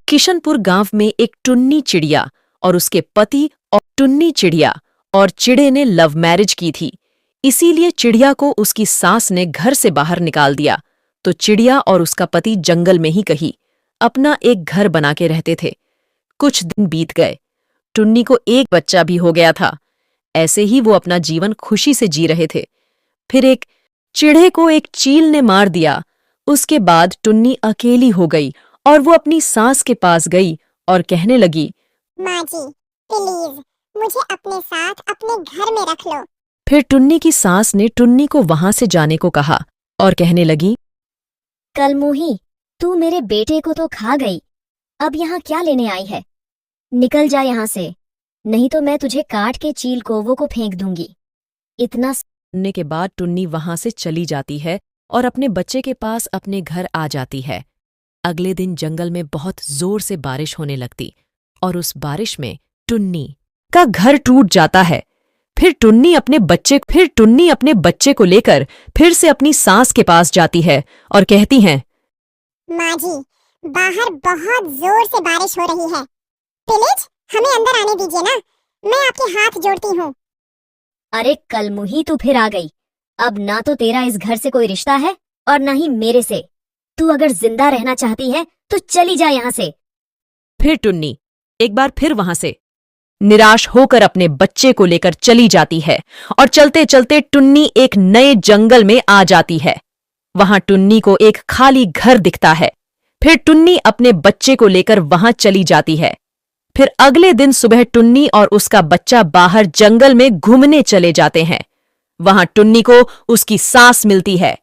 किशनपुर गांव में एक टुन्नी चिड़िया और उसके पति और टुन्नी चिड़िया और चिड़े ने लव मैरिज की थी। इसीलिए चिड़िया को उसकी सास ने घर से बाहर निकाल दिया। तो चिड़िया और उसका पति जंगल में ही कहीं अपना एक घर बना के रहते थे। कुछ दिन बीत गए। टुन्नी को एक बच्चा भी हो गया था। ऐसे ही वो अपना जीवन खुशी से जी रहे थे। फिर एक चिड़े को एक चील ने मार दिया। उसके बाद टुन्नी अकेली हो गई और वो अपनी सास के पास गई और कहने लगी, माँ जी, प्लीज मुझे अपने साथ अपने घर में रख लो। फिर टुन्नी की सास ने टुन्नी को वहां से जाने को कहा और कहने लगी, कलमुही, तू मेरे बेटे को तो खा गई, अब यहाँ क्या लेने आई है? निकल जा यहाँ से, नहीं तो मैं तुझे काट के चील कोवों को फेंक दूंगी। इतना सुनने के बाद टुन्नी वहां से चली जाती है और अपने बच्चे के पास अपने घर आ जाती है। अगले दिन जंगल में बहुत जोर से बारिश होने लगती और उस बारिश में टुन्नी का घर टूट जाता है। फिर टुन्नी अपने बच्चे को लेकर फिर से अपनी सास के पास जाती है और कहती हैं, माँ जी, बाहर बहुत जोर से बारिश हो रही है, प्लीज हमें अंदर आने दीजिए ना, मैं आपके हाथ जोड़ती हूँ। अरे कलमुही, तू फिर आ गई। अब ना तो तेरा इस घर से कोई रिश्ता है और ना ही मेरे से। तू अगर जिंदा रहना चाहती है तो चली जा यहाँ से। फिर टुन्नी एक बार फिर वहां से निराश होकर अपने बच्चे को लेकर चली जाती है और चलते चलते टुन्नी एक नए जंगल में आ जाती है। वहां टुन्नी को एक खाली घर दिखता है। फिर टुन्नी अपने बच्चे को लेकर वहां चली जाती है। फिर अगले दिन सुबह टुन्नी और उसका बच्चा बाहर जंगल में घूमने चले जाते हैं। वहां टुन्नी को उसकी सास मिलती है।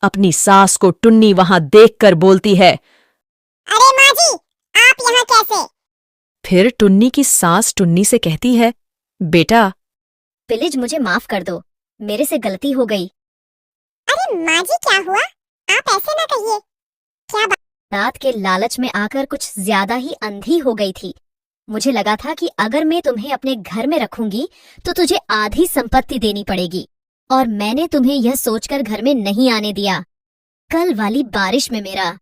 अपनी सास को टुन्नी वहां देखकर बोलती है, अरे माँ जी, आप यहाँ कैसे? फिर टुन्नी की सास टुन्नी से कहती है, बेटा प्लीज मुझे माफ कर दो, मेरे से गलती हो गई। अरे माँ जी, क्या हुआ? आप ऐसे ना कहिए। क्या बात? रात के लालच में आकर कुछ ज्यादा ही अंधी हो गई थी। मुझे लगा था कि अगर मैं तुम्हें अपने घर में रखूंगी तो तुझे आधी संपत्ति देनी पड़ेगी, और मैंने तुम्हें यह सोचकर घर में नहीं आने दिया। कल वाली बारिश में मेरा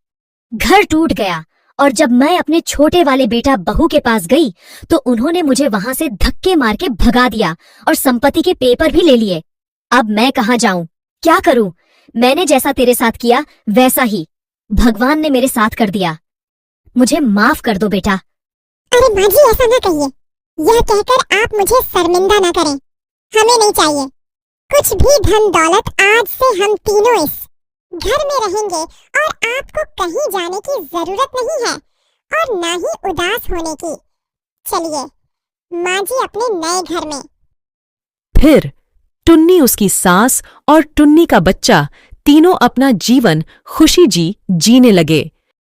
घर टूट गया और जब मैं अपने छोटे वाले बेटा बहू के पास गई तो उन्होंने मुझे वहां से धक्के मार के भगा दिया और संपत्ति के पेपर भी ले लिए। अब मैं कहाँ जाऊं, क्या करूं? मैंने जैसा तेरे साथ किया वैसा ही भगवान ने मेरे साथ कर दिया। मुझे माफ कर दो बेटा। अरे माँ जी, ऐसा ना कहिए। यह कहकर आप मुझे शर्मिंदा ना करें। हमें नहीं चाहिए कुछ भी धन दौलत। आज से हम तीनों इस घर में रहेंगे और आपको कहीं जाने की जरूरत नहीं है और ना ही उदास होने की। चलिए माँ जी अपने नए घर में। फिर टुन्नी, उसकी सास और टुन्नी का बच्चा तीनों अपना जीवन खुशी जीने लगे।